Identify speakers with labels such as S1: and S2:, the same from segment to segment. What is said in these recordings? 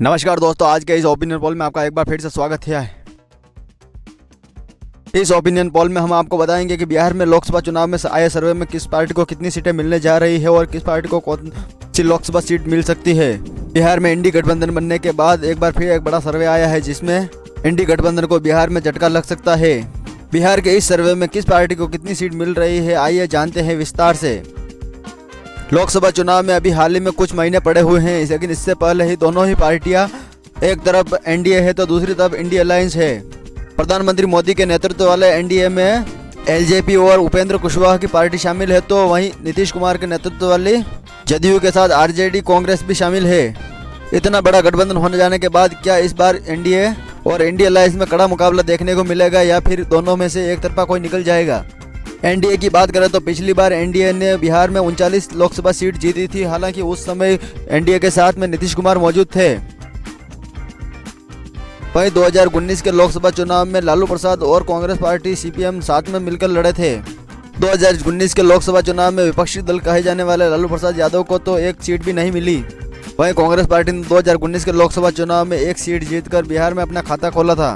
S1: नमस्कार दोस्तों, आज के इस ओपिनियन पोल में आपका एक बार फिर से स्वागत है। इस ओपिनियन पोल में हम आपको बताएंगे कि बिहार में लोकसभा चुनाव में आए सर्वे में किस पार्टी को कितनी सीटें मिलने जा रही है और किस पार्टी को कौन सी लोकसभा सीट मिल सकती है। बिहार में इंडी गठबंधन बनने के बाद एक बार फिर एक बड़ा सर्वे आया है जिसमें इंडी गठबंधन को बिहार में झटका लग सकता है। बिहार के इस सर्वे में किस पार्टी को कितनी सीट मिल रही है, आइए जानते हैं विस्तार से। लोकसभा चुनाव में अभी हाल ही में कुछ महीने पड़े हुए हैं, लेकिन इससे पहले ही दोनों ही पार्टियां, एक तरफ एनडीए है तो दूसरी तरफ इंडिया अलायंस है। प्रधानमंत्री मोदी के नेतृत्व वाले एनडीए में एलजेपी और उपेंद्र कुशवाहा की पार्टी शामिल है, तो वहीं नीतीश कुमार के नेतृत्व वाली जदयू के साथ आरजेडी कांग्रेस भी शामिल है। इतना बड़ा गठबंधन होने जाने के बाद क्या इस बार एनडीए और इंडिया अलायंस में कड़ा मुकाबला देखने को मिलेगा या फिर दोनों में से एक तरफा कोई निकल जाएगा। एनडीए की बात करें तो पिछली बार एनडीए ने बिहार में 39 लोकसभा सीट जीती थी। हालांकि उस समय एनडीए के साथ में नीतीश कुमार मौजूद थे। वहीं 2019 के लोकसभा चुनाव में लालू प्रसाद और कांग्रेस पार्टी सीपीएम साथ में मिलकर लड़े थे। 2019 के लोकसभा चुनाव में विपक्षी दल कहे जाने वाले लालू प्रसाद यादव को तो एक सीट भी नहीं मिली। वहीं कांग्रेस पार्टी ने 2019 के लोकसभा चुनाव में एक सीट जीतकर बिहार में अपना खाता खोला था,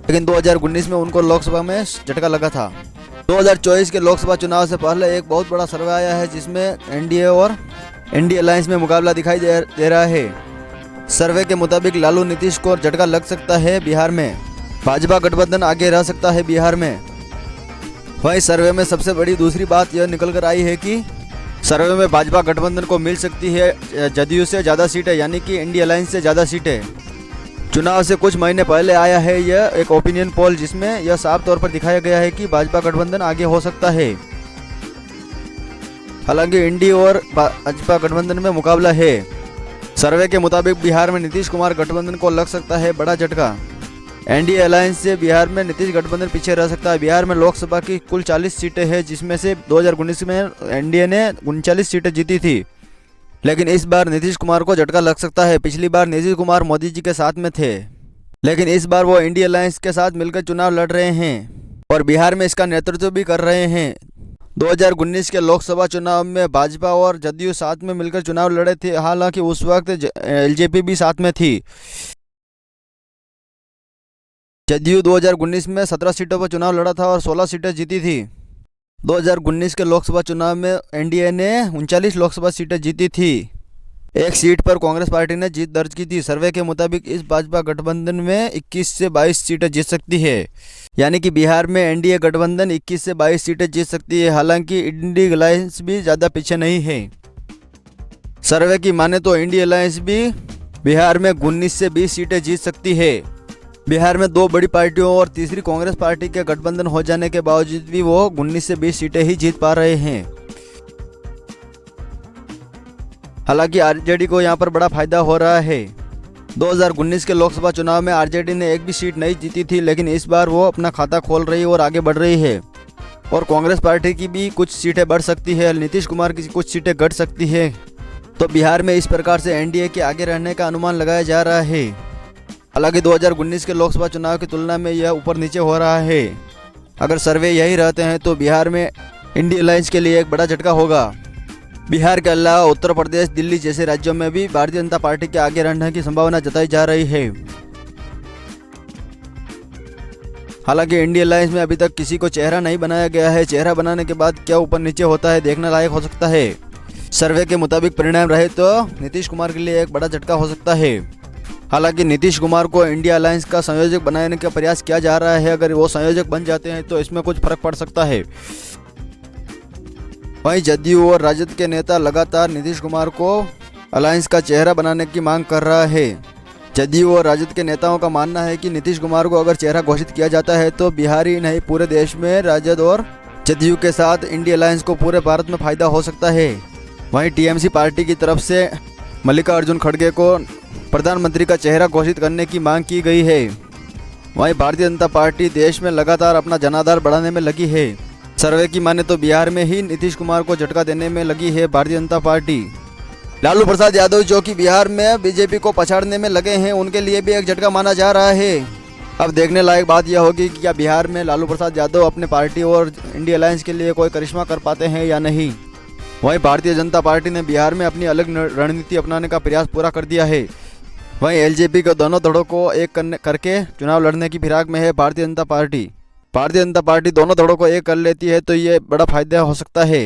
S1: लेकिन 2019 में उनको लोकसभा में झटका लगा था। 2024 के लोकसभा चुनाव से पहले एक बहुत बड़ा सर्वे आया है जिसमें एनडीए और इंडिया अलायंस में मुकाबला दिखाई दे रहा है। सर्वे के मुताबिक लालू नीतीश को झटका लग सकता है बिहार में, भाजपा गठबंधन आगे रह सकता है बिहार में। वहीं सर्वे में सबसे बड़ी दूसरी बात यह निकल कर आई है कि सर्वे में भाजपा गठबंधन को मिल सकती है जदयू से ज़्यादा सीटें, यानी कि इंडिया अलायंस से ज़्यादा सीटें। चुनाव से कुछ महीने पहले आया है यह एक ओपिनियन पोल जिसमें यह साफ तौर पर दिखाया गया है कि भाजपा गठबंधन आगे हो सकता है। हालांकि इंडी और भाजपा गठबंधन में मुकाबला है। सर्वे के मुताबिक बिहार में नीतीश कुमार गठबंधन को लग सकता है बड़ा झटका। एनडीए अलायंस से बिहार में नीतीश गठबंधन पीछे रह सकता है। बिहार में लोकसभा की कुल 40 सीटें हैं जिसमें से 2019 में एनडीए ने 39 सीटें जीती थी, लेकिन इस बार नीतीश कुमार को झटका लग सकता है। पिछली बार नीतीश कुमार मोदी जी के साथ में थे, लेकिन इस बार वो इंडिया अलायंस के साथ मिलकर चुनाव लड़ रहे हैं और बिहार में इसका नेतृत्व भी कर रहे हैं। 2019 के लोकसभा चुनाव में भाजपा और जदयू साथ में मिलकर चुनाव लड़े थे। हालांकि उस वक्त एलजेपी भी साथ में थी। जदयू 2019 में 17 सीटों पर चुनाव लड़ा था और 16 सीटें जीती थी। 2019 के लोकसभा चुनाव में एनडीए ने 39 लोकसभा सीटें जीती थी। एक सीट पर कांग्रेस पार्टी ने जीत दर्ज की थी। सर्वे के मुताबिक इस भाजपा गठबंधन में 21 से 22 सीटें जीत सकती है, यानी कि बिहार में एनडीए गठबंधन 21 से 22 सीटें जीत सकती है। हालांकि इंडिया अलायंस भी ज़्यादा पीछे नहीं है। सर्वे की माने तो इंडिया अलायंस भी बिहार में 19 से 20 सीटें जीत सकती है। बिहार में दो बड़ी पार्टियों और तीसरी कांग्रेस पार्टी के गठबंधन हो जाने के बावजूद भी वो 19 से 20 सीटें ही जीत पा रहे हैं। हालांकि आरजेडी को यहां पर बड़ा फायदा हो रहा है। 2019 के लोकसभा चुनाव में आरजेडी ने एक भी सीट नहीं जीती थी, लेकिन इस बार वो अपना खाता खोल रही है और आगे बढ़ रही है। और कांग्रेस पार्टी की भी कुछ सीटें बढ़ सकती है, नीतीश कुमार की कुछ सीटें घट सकती है। तो बिहार में इस प्रकार से एनडीए के आगे रहने का अनुमान लगाया जा रहा है। हालांकि 2019 के लोकसभा चुनाव की तुलना में यह ऊपर नीचे हो रहा है। अगर सर्वे यही रहते हैं तो बिहार में इंडिया अलायंस के लिए एक बड़ा झटका होगा। बिहार के अलावा उत्तर प्रदेश, दिल्ली जैसे राज्यों में भी भारतीय जनता पार्टी के आगे रहने की संभावना जताई जा रही है। हालांकि इंडिया अलायंस में अभी तक किसी को चेहरा नहीं बनाया गया है। चेहरा बनाने के बाद क्या ऊपर नीचे होता है देखने लायक हो सकता है। सर्वे के मुताबिक परिणाम रहे तो नीतीश कुमार के लिए एक बड़ा झटका हो सकता है। हालांकि नीतीश कुमार को इंडिया अलायंस का संयोजक बनाने का प्रयास किया जा रहा है। अगर वो संयोजक बन जाते हैं तो इसमें कुछ फर्क पड़ सकता है। वहीं जदयू और राजद के नेता लगातार नीतीश कुमार को अलायंस का चेहरा बनाने की मांग कर रहा है। जदयू और राजद के नेताओं का मानना है कि नीतीश कुमार को अगर चेहरा घोषित किया जाता है तो बिहार ही नहीं पूरे देश में राजद और जदयू के साथ इंडिया अलायंस को पूरे भारत में फायदा हो सकता है। वहीं टीएमसी पार्टी की तरफ से मल्लिकार्जुन खड़गे को प्रधानमंत्री का चेहरा घोषित करने की मांग की गई है। वहीं भारतीय जनता पार्टी देश में लगातार अपना जनाधार बढ़ाने में लगी है। सर्वे की माने तो बिहार में ही नीतीश कुमार को झटका देने में लगी है भारतीय जनता पार्टी। लालू प्रसाद यादव जो कि बिहार में बीजेपी को पछाड़ने में लगे हैं, उनके लिए भी एक झटका माना जा रहा है। अब देखने लायक बात यह होगी कि क्या बिहार में लालू प्रसाद यादव अपने पार्टी और इंडिया अलायंस के लिए कोई करिश्मा कर पाते हैं या नहीं। वहीं भारतीय जनता पार्टी ने बिहार में अपनी अलग रणनीति अपनाने का प्रयास पूरा कर दिया है। वहीं एलजेपी के दोनों धड़ों को एक करके चुनाव लड़ने की फिराक में है भारतीय जनता पार्टी। भारतीय जनता पार्टी दोनों धड़ों को एक कर लेती है तो ये बड़ा फायदा हो सकता है।